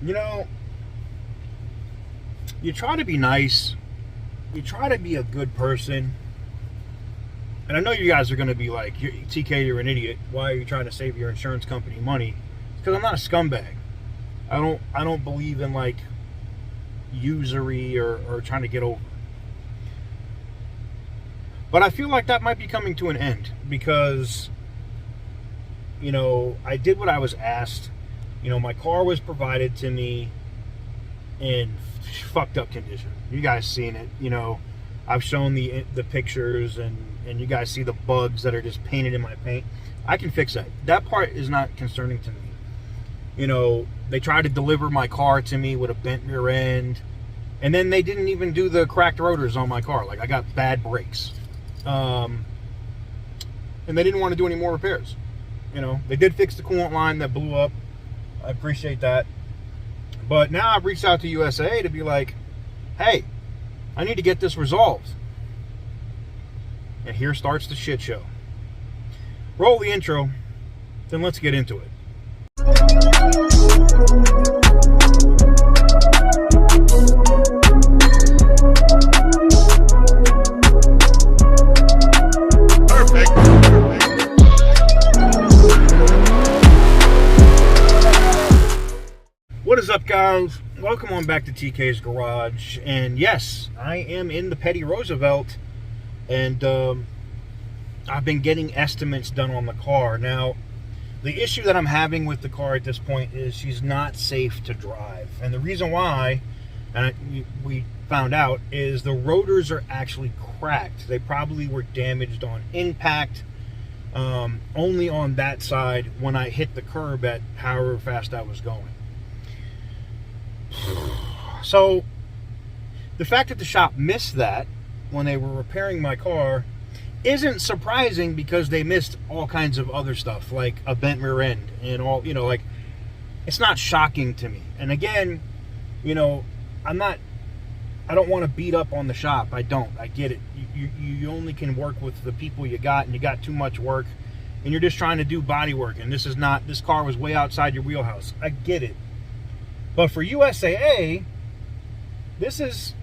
You know, you try to be nice, you try to be a good person, and I know you guys are going to be like, TK, you're an idiot. Why are you trying to save your insurance company money? Because I'm not a scumbag. I don't believe in like usury or trying to get over. But I feel like that might be coming to an end because, you know, I did what I was asked. You know, my car was provided to me in fucked up condition. You guys seen it. You know, I've shown the pictures and you guys see the bugs that are just painted in my paint. I can fix that. That part is not concerning to me. You know, they tried to deliver my car to me with a bent rear end, and then they didn't even do the cracked rotors on my car. Like, I got bad brakes. And they didn't want to do any more repairs. You know, they did fix the coolant line that blew up. I appreciate that. But now I've reached out to USA to be like, hey, I need to get this resolved. And here starts the shit show. Roll the intro, then let's get into it. What is up, guys? Welcome on back to TK's Garage. And yes, I am in the Petty Roosevelt, and I've been getting estimates done on the car. Now, the issue that I'm having with the car at this point is she's not safe to drive. And the reason why, and we found out, is the rotors are actually cracked. They probably were damaged on impact, only on that side when I hit the curb at however fast I was going. So, the fact that the shop missed that when they were repairing my car isn't surprising, because they missed all kinds of other stuff, like a bent rear end and all, you know, like, it's not shocking to me. And again, you know, I don't want to beat up on the shop. I get it. You only can work with the people you got, and you got too much work, and you're just trying to do body work, and this car was way outside your wheelhouse. I get it. But for USAA, this is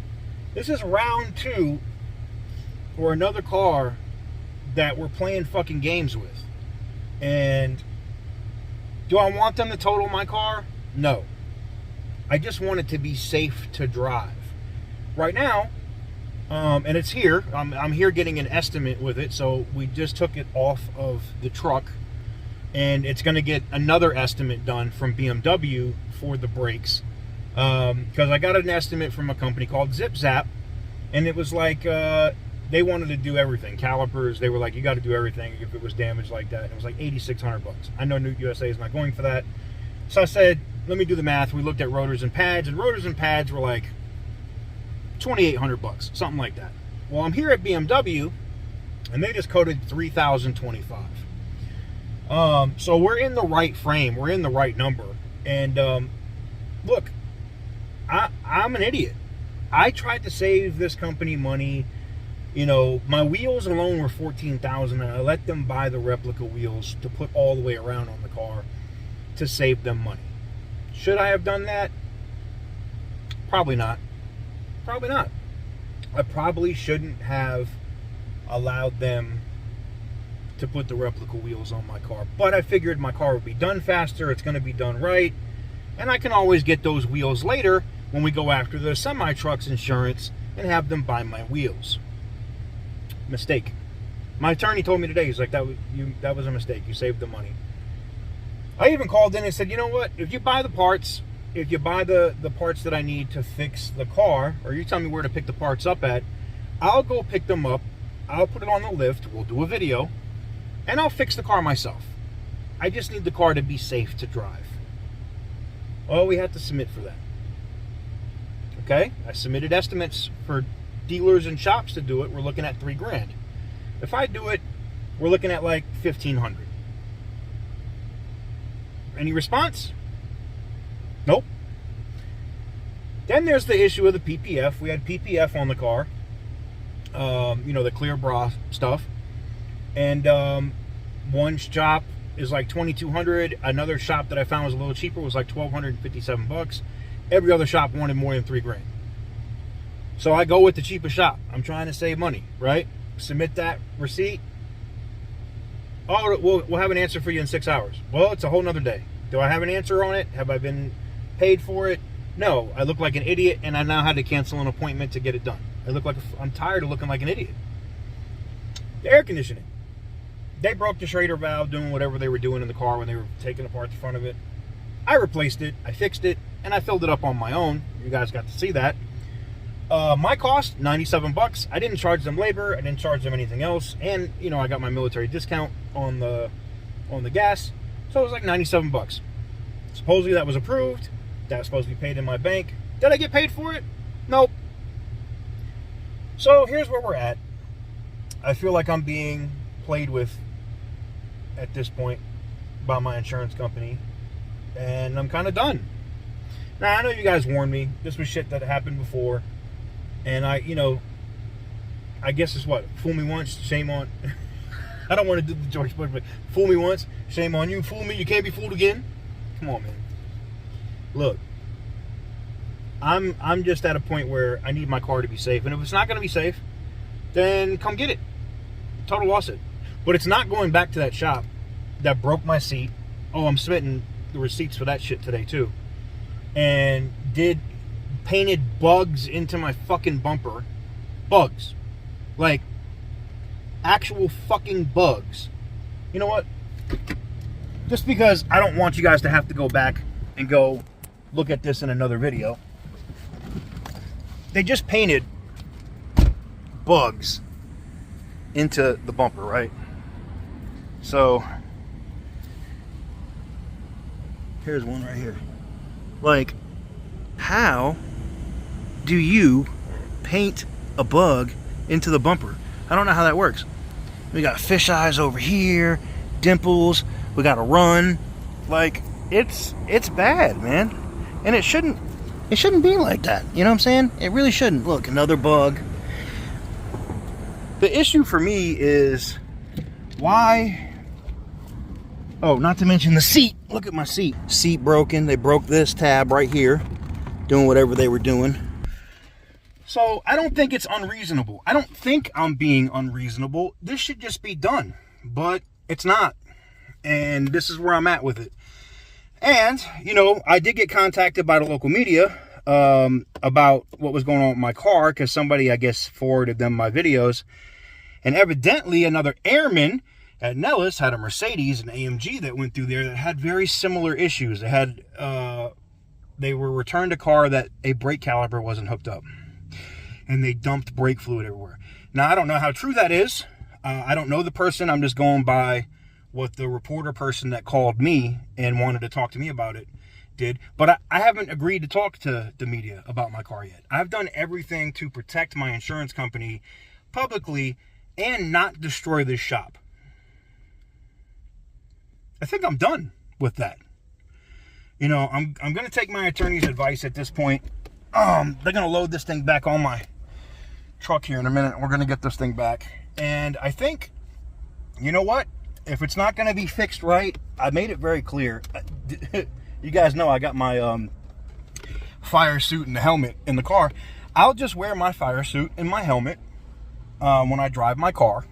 round two for another car that we're playing fucking games with. And do I want them to total my car? No. I just want it to be safe to drive. Right now, and it's here. I'm here getting an estimate with it. So we just took it off of the truck, and it's going to get another estimate done from BMW for the brakes. Because I got an estimate from a company called Zip Zap, and it was like, they wanted to do everything. Calipers, they were like, you got to do everything if it was damaged like that. And it was like $8,600. I know New USA is not going for that. So I said, let me do the math. We looked at rotors and pads, and rotors and pads were like $2,800, something like that. Well, I'm here at BMW, and they just quoted $3,025. So we're in the right frame. We're in the right number. And look, I'm an idiot. I tried to save this company money. You know, my wheels alone were $14,000, and I let them buy the replica wheels to put all the way around on the car to save them money. Should I have done that? Probably not. Probably not. I probably shouldn't have allowed them to put the replica wheels on my car. But I figured my car would be done faster, it's going to be done right, and I can always get those wheels later when we go after the semi-truck's insurance and have them buy my wheels. Mistake. My attorney told me today, he's like, that was a mistake. You saved the money. I even called in and said, you know what? If you buy the parts, if you buy the parts that I need to fix the car, or you tell me where to pick the parts up at, I'll go pick them up. I'll put it on the lift. We'll do a video, and I'll fix the car myself. I just need the car to be safe to drive. Well, we had to submit for that. Okay? I submitted estimates for dealers and shops to do it. We're looking at $3,000. If I do it, we're looking at like $1,500. Any response? Nope. Then there's the issue of the PPF. We had PPF on the car, you know, the clear bra stuff, and one shop is like $2,200. Another shop that I found was a little cheaper, was like $1,257. Every other shop wanted more than $3,000. So I go with the cheapest shop. I'm trying to save money, right? Submit that receipt. Oh, we'll have an answer for you in 6 hours. Well, it's a whole nother day. Do I have an answer on it? Have I been paid for it? No. I look like an idiot, and I now had to cancel an appointment to get it done. I'm tired of looking like an idiot. The air conditioning. They broke the Schrader valve doing whatever they were doing in the car when they were taking apart the front of it. I replaced it, I fixed it, and I filled it up on my own. You guys got to see that. My cost, $97. I didn't charge them labor, I didn't charge them anything else, and you know, I got my military discount on the gas, so it was like $97. Supposedly that was approved. That was supposed to be paid in my bank. Did I get paid for it? Nope. So here's where we're at. I feel like I'm being played with at this point by my insurance company, and I'm kind of done. Now, I know you guys warned me. This was shit that happened before, and I guess it's what? Fool me once, shame on... I don't want to do the George Bush, but fool me once, shame on you. Fool me, you can't be fooled again. Come on, man. Look, I'm just at a point where I need my car to be safe, and if it's not going to be safe, then come get it. Total loss it. But it's not going back to that shop that broke my seat. Oh, I'm submitting the receipts for that shit today too. And painted bugs into my fucking bumper. Bugs. Like, actual fucking bugs. You know what? Just because I don't want you guys to have to go back and go look at this in another video. They just painted bugs into the bumper, right? So here's one right here. Like, how do you paint a bug into the bumper? I don't know how that works. We got fish eyes over here, dimples, we got a run. Like, it's bad, man. And it shouldn't be like that. You know what I'm saying? It really shouldn't. Look, another bug. The issue for me is why... Oh, not to mention the seat. Look at my seat. Seat broken. They broke this tab right here, doing whatever they were doing. So I don't think it's unreasonable. I don't think I'm being unreasonable. This should just be done, but it's not. And this is where I'm at with it. And, you know, I did get contacted by the local media about what was going on with my car, because somebody, I guess, forwarded them my videos. And evidently another airman at Nellis had a Mercedes, an AMG, that went through there that had very similar issues. They were returned a car that a brake caliper wasn't hooked up, and they dumped brake fluid everywhere. Now, I don't know how true that is. I don't know the person. I'm just going by what the reporter person that called me and wanted to talk to me about it did. But I haven't agreed to talk to the media about my car yet. I've done everything to protect my insurance company publicly and not destroy this shop. I think I'm done with that. You know, I'm going to take my attorney's advice at this point. They're going to load this thing back on my truck here in a minute. We're going to get this thing back. And I think, you know what? If it's not going to be fixed right, I made it very clear. You guys know I got my fire suit and the helmet in the car. I'll just wear my fire suit and my helmet when I drive my car.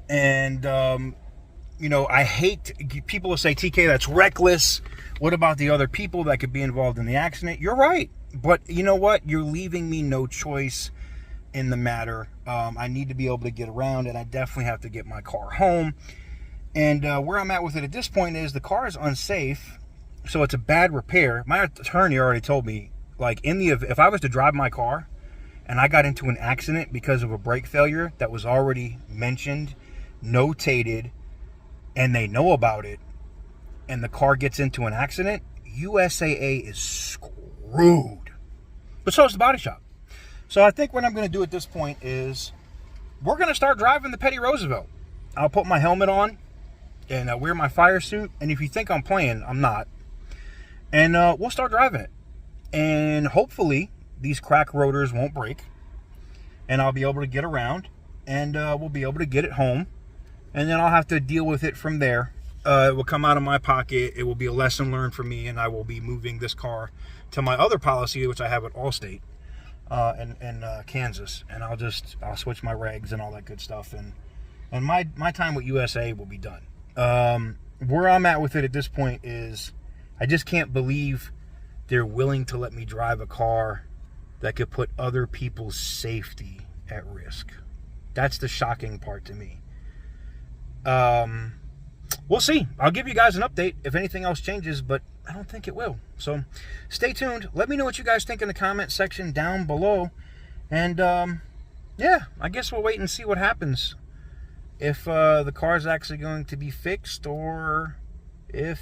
And... you know, I hate people will say, TK, that's reckless. What about the other people that could be involved in the accident? You're right. But you know what? You're leaving me no choice in the matter. I need to be able to get around, and I definitely have to get my car home. And where I'm at with it at this point is the car is unsafe, so it's a bad repair. My attorney already told me, like, if I was to drive my car and I got into an accident because of a brake failure that was already mentioned, notated, and they know about it, and the car gets into an accident, USAA is screwed. But so is the body shop. So I think what I'm going to do at this point is we're going to start driving the Petty Roosevelt. I'll put my helmet on and wear my fire suit. And if you think I'm playing, I'm not. And we'll start driving it. And hopefully these crack rotors won't break. And I'll be able to get around. And we'll be able to get it home. And then I'll have to deal with it from there It will come out of my pocket. It will be a lesson learned for me, and I will be moving this car to my other policy, which I have at Allstate in Kansas, and I'll switch my regs and all that good stuff, and my time with USA will be done. Where I'm at with it at this point is I just can't believe they're willing to let me drive a car that could put other people's safety at risk. That's the shocking part to me. We'll see. I'll give you guys an update if anything else changes, but I don't think it will. So stay tuned. Let me know what you guys think in the comment section down below. And yeah, I guess we'll wait and see what happens. If the car is actually going to be fixed, or if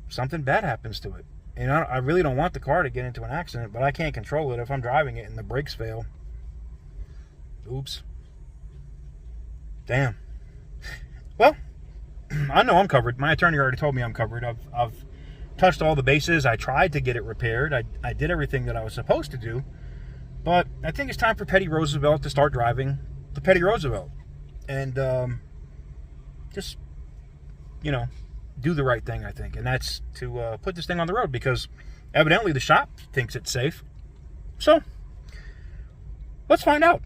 something bad happens to it. You know, I really don't want the car to get into an accident, but I can't control it if I'm driving it and the brakes fail. Oops. Damn. Well, I know I'm covered. My attorney already told me I'm covered. I've touched all the bases. I tried to get it repaired. I did everything that I was supposed to do. But I think it's time for Petty Roosevelt to start driving the Petty Roosevelt. And just, you know, do the right thing, I think. And that's to put this thing on the road, because evidently the shop thinks it's safe. So, let's find out.